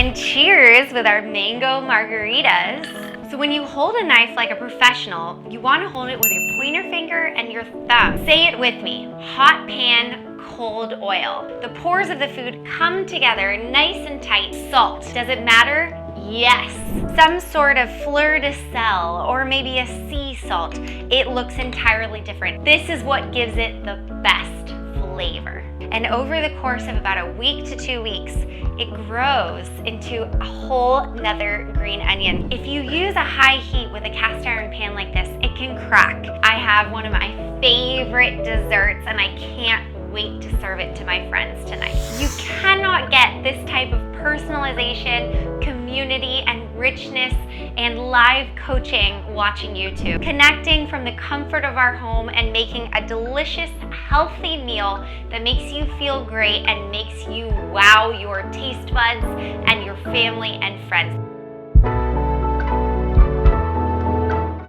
And cheers with our mango margaritas. So when you hold a knife like a professional, you want to hold it with your pointer finger and your thumb. Say it with me: hot pan, cold oil. The pores of the food come together nice and tight. Salt. Does it matter? Yes. Some sort of fleur de sel or maybe a sea salt. It looks entirely different. This is what gives it the best flavor. And over the course of about a week to 2 weeks, it grows into a whole nother green onion. If you use a high heat with a cast iron pan like this, it can crack. I have one of my favorite desserts and I can't wait to serve it to my friends tonight. You cannot get this type of personalization, community, and richness and live coaching watching YouTube. Connecting from the comfort of our home and making a delicious, healthy meal that makes you feel great and makes you wow your taste buds and your family and friends.